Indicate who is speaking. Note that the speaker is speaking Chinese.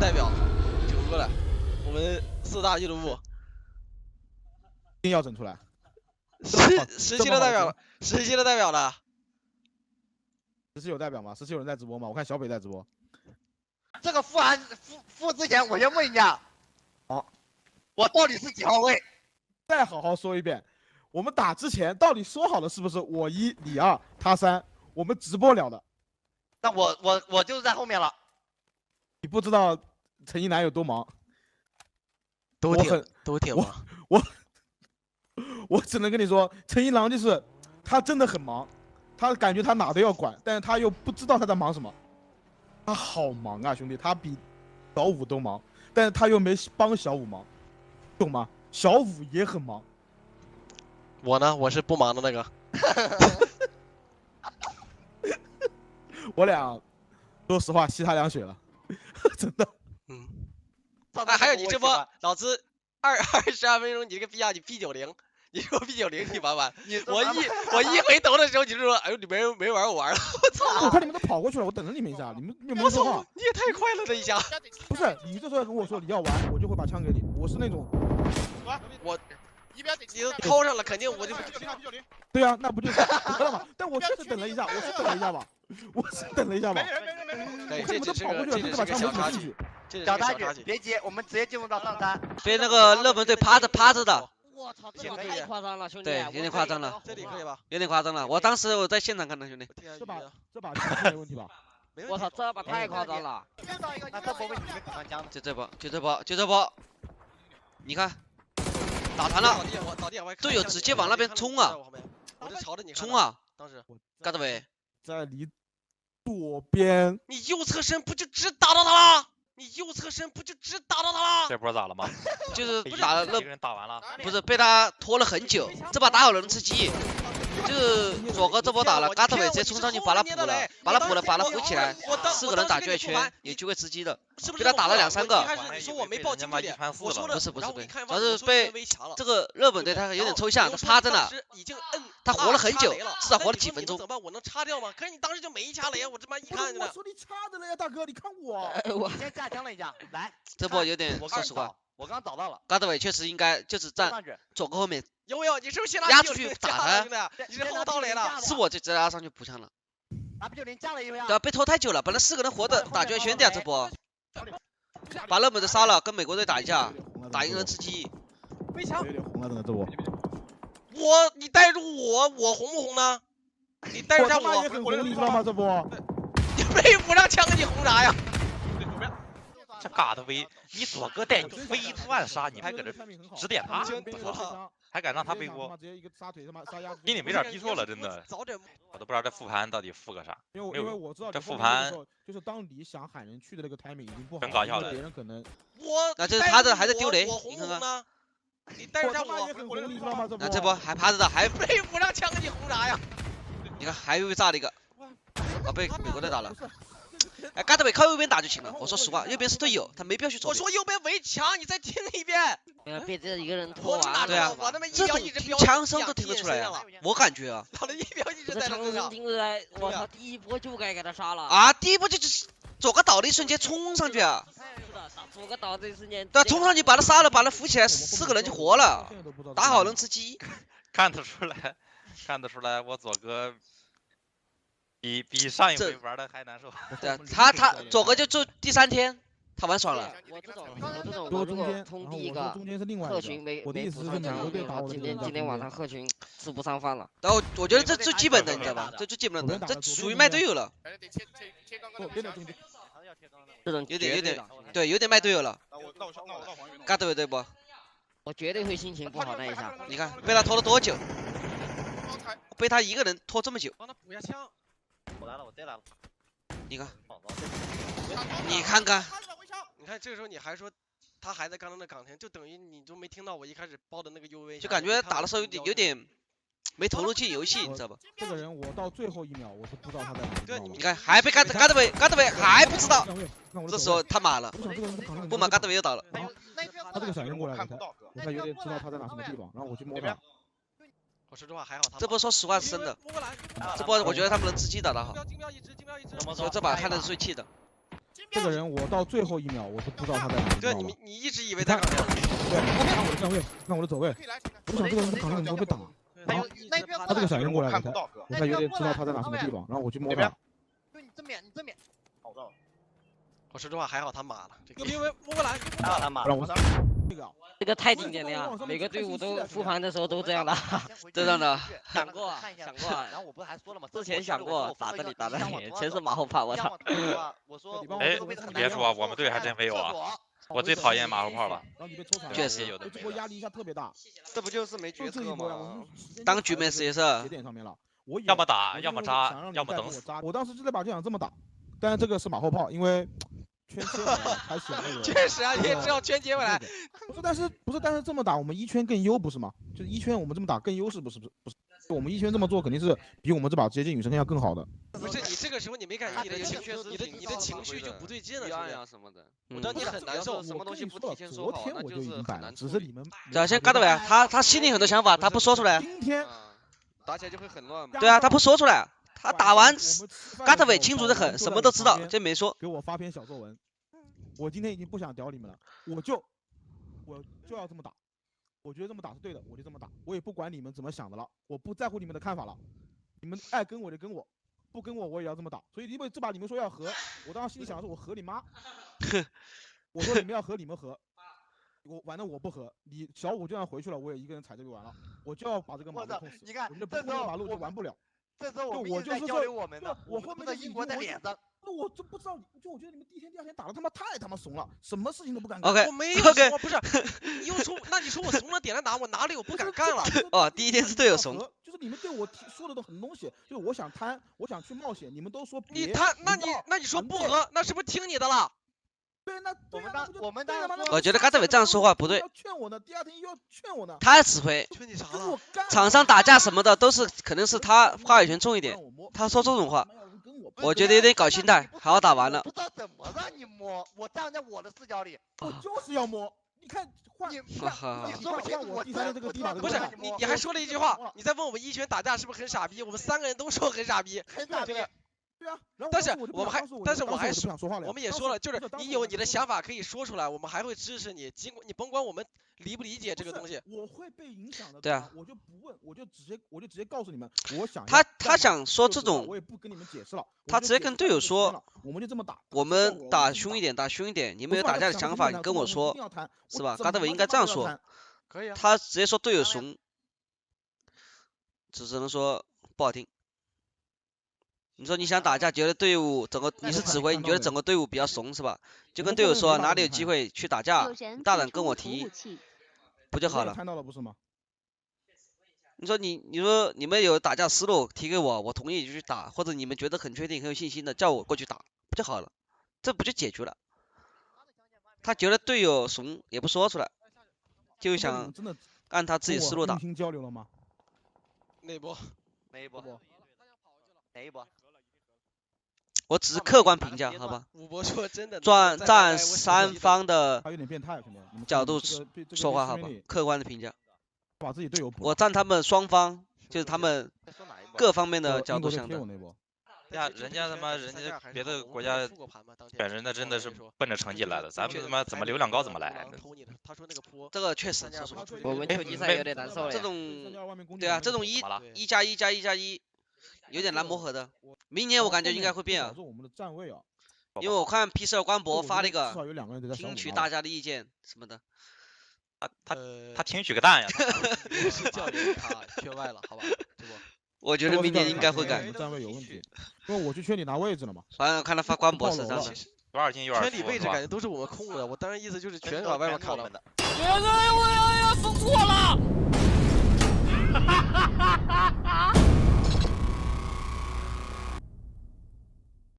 Speaker 1: 代表整过来，我们4大俱乐部
Speaker 2: 一定要整出来。
Speaker 1: 17的代表，17的代表了。
Speaker 2: 17有代表吗？17有人在直播吗？我看小北在直播。
Speaker 3: 这个付之前，我先问一下，
Speaker 2: 好，
Speaker 3: 我到底是几号位？
Speaker 2: 再好好说一遍，我们打之前到底说好了是不是我1你2他3？我们直播聊的。
Speaker 3: 那我就是在后面了。
Speaker 2: 你不知道陈一楠有多忙，
Speaker 1: 都挺忙。
Speaker 2: 我只能跟你说，陈一郎就是他真的很忙，他感觉他哪都要管，但是他又不知道他在忙什么。他好忙啊，兄弟，他比小五都忙，但是他又没帮小五忙，懂吗？小五也很忙。
Speaker 1: 我呢，我是不忙的那个。
Speaker 2: 我俩说实话吸他凉水了，真的。
Speaker 1: 哎，还有你这波老子22分钟，你这个逼啊，你 P90，你说 P90你玩完，我一回头的时候你就说，哎呦你没玩我玩了，我操！
Speaker 2: 我看你们都跑过去了，我等了你们一下，你们有没有说话？
Speaker 1: 你也太快了这一下。
Speaker 2: 不是，你这时候跟我说你要玩，我就会把枪给你。我是那种，
Speaker 1: 我你都掏上了，肯定我就
Speaker 2: 对啊，那不就是得了嘛？但我确实等了一下，我是等了一下吧。
Speaker 1: 对，
Speaker 2: 这只是个小插曲，
Speaker 3: 小插曲，别急，我们直接进入到上山。
Speaker 4: 被那个热门队趴着的。
Speaker 5: 我操，这个太夸张了，兄弟！
Speaker 4: 对，有点夸张了。
Speaker 1: 这里可以吧？
Speaker 4: 有点夸张了。我当时我在现场看的，兄弟。
Speaker 2: 这把没问题吧？
Speaker 5: 我操，这把太夸张了。
Speaker 3: 那这波被你们给上江了。
Speaker 4: 就这波，你看，打残了，队友直接往那边冲啊！冲啊！
Speaker 1: 当时，
Speaker 4: 嘎子伟
Speaker 2: 在离左边，
Speaker 1: 你右侧身不就只打到他了？你右侧身不就只打到他了？
Speaker 6: 这波咋了吗？
Speaker 4: 就是打了那
Speaker 6: 一个人打完了，
Speaker 4: 不是被他拖了很久，这把打好了能吃鸡。就是左哥这波打了，嘎子伟直接冲上去把他补了，把他扶起来，4个人打圈圈，有机会吃鸡的，被他打了2、3个。
Speaker 1: 你说我没报精准点，我说
Speaker 4: 不是，主
Speaker 1: 主
Speaker 4: 要是被这个热本队他有点抽象，他趴着呢，他活了很久，至少活了几分钟。
Speaker 1: 怎么办？我能插掉吗？可是你当时就没掐雷啊！我他妈一看
Speaker 2: 我说你插着了呀，大哥，你看我，
Speaker 3: 我先架枪了一下，来，
Speaker 4: 这波有点，说实话，
Speaker 3: 我刚找到了，
Speaker 4: 嘎子伟确实应该就是站左哥后面。
Speaker 1: 有没有？你是不是先
Speaker 4: 压出去打他？
Speaker 1: 你是后套雷了？
Speaker 4: 是我就直接拉上去补枪了。
Speaker 3: 拿P90架了一回啊！
Speaker 4: 对啊，被拖太久了，本来4个人活的打圈圈的呀，这波把热门队杀了，跟美国队打一架，打赢了吃鸡。
Speaker 1: 没枪。
Speaker 2: 有点红了，真的这波。
Speaker 1: 你带入我红不红呢？你带入下我，
Speaker 2: 也很红，你知道吗？这波。
Speaker 1: 你没5让枪，你红啥呀？
Speaker 6: 这嘎子威，你左哥带你飞乱杀，你还搁这指点他，还敢让他背锅？心里没点低错了，真的。我都不知道这复盘到底复个啥。
Speaker 2: 因为我知道
Speaker 6: 这复盘
Speaker 2: 就是当你想喊人去的那个 timing 已经不好，
Speaker 6: 真搞笑了。
Speaker 2: 别人可能
Speaker 4: 那这他这还在丢雷，
Speaker 1: 你看看。你带入下我，
Speaker 2: 你知道吗？
Speaker 4: 那这波还趴着的，还
Speaker 1: 没5让枪，你红啥呀？
Speaker 4: 你看还被炸了一个，啊被美国队打了。哎，嘎子伟靠右边打就行了。我说实话，右边是队友，他没必要去左边。
Speaker 1: 我说右边围墙，你再听一遍。
Speaker 5: 被这一个人拖完。
Speaker 4: 对啊，这种听枪声都听得出来呀，我感觉啊。
Speaker 1: 他的一标一直在
Speaker 5: 枪声听出来，我操，第一波就该给他杀了。
Speaker 4: 啊，第一波就是左个倒的一瞬间冲上去啊。
Speaker 5: 左个倒的一瞬间。
Speaker 4: 对，冲上去把他杀了，把他扶起来，4个人就活了。打好能吃鸡。
Speaker 6: 看得出来，我左哥。比上一回玩的还难受。
Speaker 4: 对啊，他左哥就住第3天，他玩爽了。
Speaker 5: 我这种如果冲第一个鹤群没补上枪，今天晚上鹤群吃不上饭了。
Speaker 4: 然后我觉得这最基本的，你知道吧？这最基本的，这属于卖队友了。
Speaker 5: 这种
Speaker 4: 有点，对，有点卖队友了。嘎子伟对不？
Speaker 5: 我绝对会心情不好那一下。
Speaker 4: 你看被他拖了多久？被他一个人拖这么久。
Speaker 1: 帮他补一下枪。
Speaker 3: 我再来了。
Speaker 4: 你看，你看看，
Speaker 1: 你看这个时候你还说他还在刚刚的岗亭，就等于你就没听到我一开始报的那个 UV，
Speaker 4: 就感觉打的时候有点没投入进游戏，你知道吧？
Speaker 2: 这个人我到最后1秒我是不知道他在哪。
Speaker 4: 对，你看还被嘎子伟还不知道，这时候他马了，不马嘎子伟又倒了。
Speaker 2: 他这个闪现过来，我才有点知道他在哪什么地方，然后我去摸他。
Speaker 1: 我说实话还好，
Speaker 4: 这波说实话是真的，这波我觉得他们能吃鸡打得好，所以这把看的是最气的。
Speaker 2: 这个人我到最后1秒我都不知道他在哪。
Speaker 1: 对，你一直以为在岗上。
Speaker 2: 对，看我的站位，看我的走位。我想这个人不岗上你都被打。他这个闪现过来，我才有点知道他在哪什么地方，然后我去摸他。
Speaker 3: 就你正面，你正面。好的。
Speaker 1: 我说实话，还好他马了。这个因为摸过来，
Speaker 3: 还好他马。
Speaker 2: 让我
Speaker 5: 这个太经典了呀！每个队伍都复盘的时候都这样的，
Speaker 4: 这样的。
Speaker 5: 想过，想过。
Speaker 3: 然后我不是还说了吗？
Speaker 5: 之前想过打这里，全是马后炮，我操！
Speaker 3: 我说，
Speaker 6: 哎，别说，我们队还真没有啊。我最讨厌马后炮了。
Speaker 4: 确实
Speaker 6: 有的。
Speaker 2: 这波压力一下特别大。
Speaker 3: 这不就是没决策吗？
Speaker 4: 当局没谁事。
Speaker 6: 要么打，要么扎，要么等死。
Speaker 2: 我当时就在把这场这么打，但是这个是马后炮，因为。圈接还行，
Speaker 1: 确实啊，你也知道圈接回来。
Speaker 2: 但是这么打，我们1圈更优不是吗？就是1圈我们这么打更优势，不是？我们1圈这么做肯定是比我们这把接近女神要更好的。
Speaker 1: 不是你这个时候你没感觉你的情绪就不对劲了，
Speaker 4: 什么的，
Speaker 1: 我知道你很难受，
Speaker 5: 什么东西不提前说好，那就是很难。
Speaker 2: 只是你们。
Speaker 4: 对啊，像嘎德伟，他心里很多想法，他不说出来。
Speaker 2: 今天
Speaker 5: 打起来就会很乱。
Speaker 4: 对啊，他不说出来，他打完嘎德伟清楚的很，什么都知道，这没说。
Speaker 2: 给我发篇小作文。我今天已经不想屌你们了，我就要这么打，我觉得这么打是对的，我就这么打，我也不管你们怎么想的了，我不在乎你们的看法了，你们爱跟我就跟我，不跟我我也要这么打。所以因为这把你们说要和，我当时心里想的是我和你妈，我说你们要和你们和，反正我不和，你小五就算回去了，我也一个人踩这就完了，我就要把这个马路控死。
Speaker 3: 你看，
Speaker 2: 我这马路就完不了。
Speaker 3: 这时候
Speaker 2: 我
Speaker 3: 就是交流我们的，
Speaker 2: 我后面
Speaker 3: 的英国在脸上。
Speaker 2: 那我就不知道，就我觉得你们第一天、第二天打的太他妈怂了，什么事情都不敢
Speaker 4: 干。
Speaker 1: 我没有说，不是，你又说，那你说我怂了点了哪？我哪里有不敢干了？
Speaker 4: 哦，第一天是队友怂，
Speaker 2: 就是你们对我说的都很多东西，就是我想贪，我想去冒险，你们都说
Speaker 1: 你贪，那你说不和，那是不是听你的了？
Speaker 2: 对，那我们
Speaker 4: 我觉得嘎德伟这样说话不对。
Speaker 2: 劝我呢，第二天又要劝我呢。
Speaker 4: 他指挥，
Speaker 1: 劝你啥了？
Speaker 4: 场上打架什么的都是，可能是他话语权重一点。他说这种话，我觉得有点搞心态。好好打完了。
Speaker 3: 不知道怎么让你摸，我站在我的视角里，
Speaker 2: 我就是要摸。你看，
Speaker 3: 你说不清我
Speaker 1: 不是你还说了一句话，你在问我们1拳打架是不是很傻逼？我们3个人都说很傻逼，
Speaker 3: 很傻逼。
Speaker 2: 对啊，
Speaker 1: 但是我还是我们也说了，就是你有你的想法可以说出来，我们还会支持你，尽管你甭管我们理不理解这个东西。
Speaker 2: 我会被影响的。
Speaker 4: 对啊，
Speaker 2: 我就不问，我就直接告诉你们，我想
Speaker 4: 他想说这种，
Speaker 2: 我也不跟你们解释了，
Speaker 4: 他直接跟队友说，
Speaker 2: 我们就这么打，
Speaker 4: 我们打凶一点，打凶一点，你们有打架的想法，你跟我说，是吧？嘎德伟应该这样说，
Speaker 1: 可以啊，
Speaker 4: 他直接说队友怂，只能说不好听。你说你想打架，觉得队伍整个你是指挥，你觉得整个队伍比较怂是吧？就跟队友说哪里有机会去打架，大胆跟我提，不就好了？
Speaker 2: 看到了不是吗？
Speaker 4: 你说你们有打架思路提给我，我同意就去打，或者你们觉得很确定很有信心的叫我过去打，不就好了？这不就解决了？他觉得队友怂也不说出来，就想按他自己思路打。
Speaker 2: 交流了吗？
Speaker 1: 哪一波？
Speaker 3: 哪一波？
Speaker 4: 我只是客观评价，好吧？
Speaker 1: 武博说真的，
Speaker 4: 站3方的角度说话，好吧？客观的评价。
Speaker 2: 把自己队友
Speaker 4: 我站他们双方，就是他们各方面的角度想的。
Speaker 6: 呀，人家别的国家选人的真的是奔着成绩来的，咱们他妈怎么流量高怎么来。
Speaker 4: 这个确实，
Speaker 5: 我们球季赛有点难受了。
Speaker 4: 这种对啊，这种1+1+1+1有点难磨合的。明年我感觉应该会变啊，因为我看 P12官博发了一个听取大家的意见什么的。
Speaker 6: 他听取个蛋呀！
Speaker 1: 是教练他圈外了，好吧？
Speaker 4: 我觉得明年应该会改。
Speaker 2: 站位有问题，因为我去圈里拿位置了嘛。
Speaker 4: 反正看他发官博是这样的。
Speaker 6: 多少斤有点
Speaker 1: 圈里位置感觉都是我们空的，我当然意思就是全往外面靠了。
Speaker 5: 我要封住